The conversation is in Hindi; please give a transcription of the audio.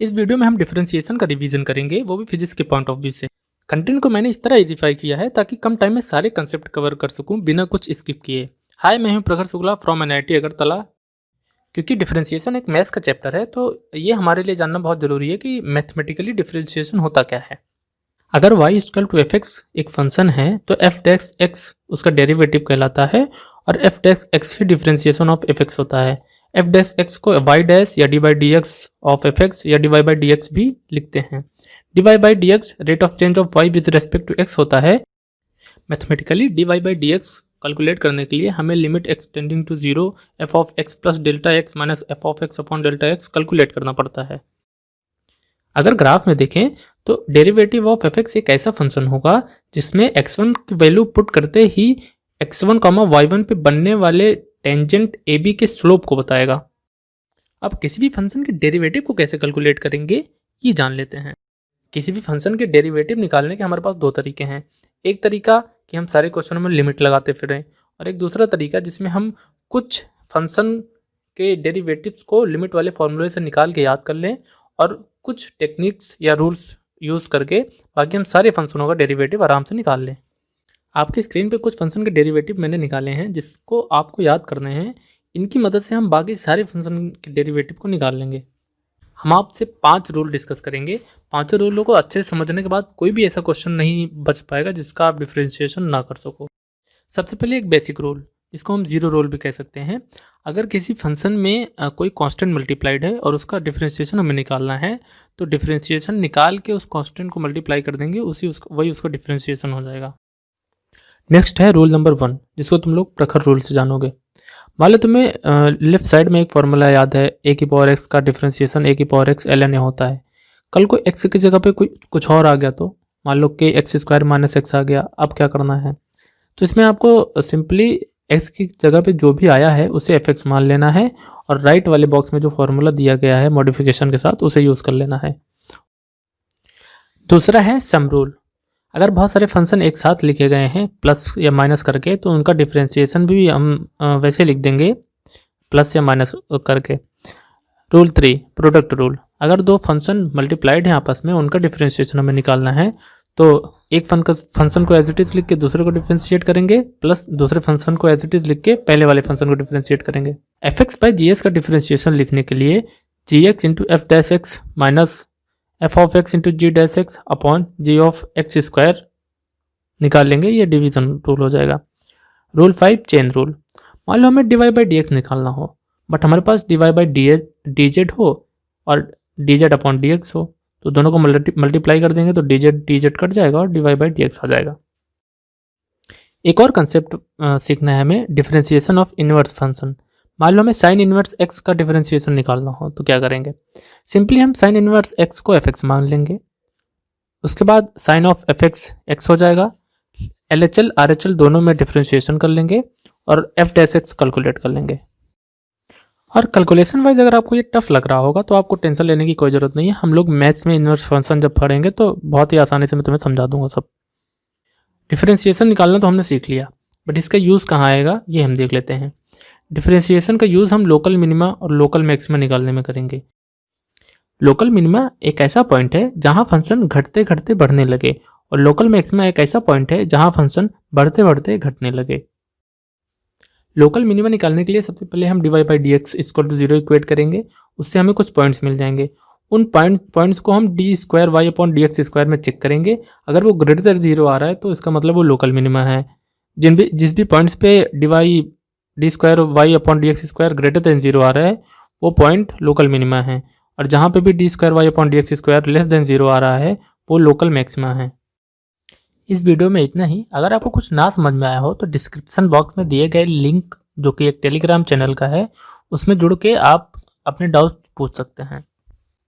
इस वीडियो में हम डिफरेंशिएशन का रिवीजन करेंगे, वो भी फिजिक्स के पॉइंट ऑफ व्यू से। कंटेंट को मैंने इस तरह इजीफाई किया है ताकि कम टाइम में सारे कंसेप्ट कवर कर सकूं बिना कुछ स्किप किए। हाय, मैं हूं प्रखर शुक्ला फ्रॉम एनआईटी अगरतला। क्योंकि डिफरेंशिएशन एक मैथ्स का चैप्टर है, तो ये हमारे लिए जानना बहुत ज़रूरी है कि मैथमेटिकली डिफरेंशिएशन होता क्या है। अगर y equal to F X एक फंक्शन है तो एफ डैश एक्स उसका डेरिवेटिव कहलाता है और एफ डैश एक्स ही डिफरेंशिएशन ऑफ एफ एक्स होता है। एफ डैश एक्स को वाई डैश या D by D X of F X या D Y by D X भी लिखते हैं। D Y by D X rate of change of Y with respect to X होता है। Mathematically D Y by D x calculate करने के लिए हमें limit extending to zero f of x plus delta x minus F of x upon delta x calculate करना पड़ता है। अगर ग्राफ में देखें तो डेरिवेटिव ऑफ एफ एक्स एक ऐसा फंक्शन होगा जिसमें x1 की वैल्यू पुट करते ही x1 y1 पे बनने वाले टेंजेंट AB के स्लोप को बताएगा। अब किसी भी फंक्शन के डेरिवेटिव को कैसे कैलकुलेट करेंगे ये जान लेते हैं। किसी भी फंक्शन के डेरिवेटिव निकालने के हमारे पास दो तरीके हैं। एक तरीका कि हम सारे क्वेश्चनों में लिमिट लगाते फिरें, और एक दूसरा तरीका जिसमें हम कुछ फंक्शन के डेरिवेटिव्स को लिमिट वाले फॉर्मूले से निकाल के याद कर लें और कुछ टेक्निक्स या रूल्स यूज़ करके बाकी हम सारे फंक्शनों का डेरिवेटिव आराम से निकाल लें। आपकी स्क्रीन पे कुछ फंक्शन के डेरिवेटिव मैंने निकाले हैं जिसको आपको याद करने हैं। इनकी मदद से हम बाकी सारे फंक्शन के डेरिवेटिव को निकाल लेंगे। हम आपसे 5 रूल डिस्कस करेंगे। पांचों रूलों को अच्छे से समझने के बाद कोई भी ऐसा क्वेश्चन नहीं बच पाएगा जिसका आप डिफरेंशिएशन ना कर सको। सबसे पहले एक बेसिक रूल, इसको हम जीरो रूल भी कह सकते हैं। अगर किसी फंक्शन में कोई कांस्टेंट मल्टीप्लाइड है और उसका डिफरेंशिएशन हमें निकालना है तो डिफरेंशिएशन निकाल के उस कांस्टेंट को मल्टीप्लाई कर देंगे, वही उसका डिफरेंशिएशन हो जाएगा। नेक्स्ट है रूल नंबर 1, जिसको तुम लोग प्रखर रूल से जानोगे। मान लो तुम्हें लेफ्ट साइड में एक फॉर्मूला याद है, ए की पावर एक्स का डिफरेंशिएशन ए की पावर एक्स ln a होता है। कल को एक्स की जगह पे कुछ और आ गया तो मान लो कि एक्स स्क्वायर माइनस एक्स आ गया। अब क्या करना है, तो इसमें आपको सिंपली x की जगह पे जो भी आया है उसे एफ एक्स मान लेना है और राइट वाले बॉक्स में जो फॉर्मूला दिया गया है मॉडिफिकेशन के साथ उसे यूज़ कर लेना है। दूसरा है सम रूल। अगर बहुत सारे फंक्शन एक साथ लिखे गए हैं प्लस या माइनस करके तो उनका डिफरेंशिएशन भी हम वैसे लिख देंगे प्लस या माइनस करके। Rule 3 product rule. अगर दो फंक्शन मल्टीप्लाइड हैं आपस में, उनका डिफरेंशिएशन हमें निकालना है तो एक फंक्शन को एज इट इज लिख के दूसरे को डिफरेंशिएट करेंगे प्लस दूसरे फंक्शन को एज इट इज लिख के पहले वाले फंक्शन को डिफरेंशिएट करेंगे। F X by G S का डिफरेंशिएशन लिखने के लिए G X into F dash X minus F of X into G dash X upon G of X square निकाल लेंगे। ये डिवीजन रूल हो जाएगा। Rule 5 chain rule. मान लो हमें D Y by D X निकालना हो बट हमारे पास D Y by D Z हो और D Z upon D X हो, तो दोनों को मल्टीप्लाई कर देंगे तो डी जेड कट जाएगा और D Y by D X आ जाएगा। एक और कंसेप्ट सीखना है हमें, डिफरेंशिएशन ऑफ इनवर्स फंक्शन। मान लो हमें साइन इनवर्स एक्स का डिफरेंशिएशन निकालना हो तो क्या करेंगे, सिंपली हम साइन इनवर्स एक्स को एफ एक्स मान लेंगे। उसके बाद sine of F x x हो जाएगा। L H L R H L दोनों में डिफरेंशिएशन कर लेंगे और एफ डैश एक्स कैलकुलेट कर लेंगे। और कैलकुलेशन वाइज अगर आपको ये टफ लग रहा होगा तो आपको टेंशन लेने की कोई ज़रूरत नहीं है। हम लोग मैथ्स में इनवर्स फंक्शन जब पढ़ेंगे तो बहुत ही आसानी से मैं तुम्हें समझा दूंगा सब। डिफरेंशिएशन निकालना तो हमने सीख लिया, बट इसका यूज़ कहाँ आएगा ये हम देख लेते हैं। डिफरेंशिएशन का यूज़ हम लोकल मिनिमा और लोकल मैक्सिमा निकालने में करेंगे। लोकल मिनिमा एक ऐसा पॉइंट है जहाँ फंक्शन घटते घटते बढ़ने लगे और लोकल मैक्सिमा एक ऐसा पॉइंट है जहाँ फंक्शन बढ़ते बढ़ते घटने लगे। लोकल मिनिमा निकालने के लिए सबसे पहले हम d Y by D x equal to zero equate करेंगे, उससे हमें कुछ पॉइंट्स मिल जाएंगे। उन पॉइंट्स को हम d square Y upon D x square में चेक करेंगे। अगर वो ग्रेटर देन जीरो आ रहा है तो इसका मतलब वो लोकल मिनिमा है। जिस भी पॉइंट्स पे D square Y upon D x square greater than zero आ रहा है वो पॉइंट लोकल मिनिमा है, और जहाँ पे भी D square Y upon D x square less than zero आ रहा है वो लोकल मैक्सिमा है। इस वीडियो में इतना ही। अगर आपको कुछ ना समझ में आया हो तो डिस्क्रिप्शन बॉक्स में दिए गए लिंक, जो कि एक टेलीग्राम चैनल का है, उसमें जुड़ के आप अपने डाउट्स पूछ सकते हैं।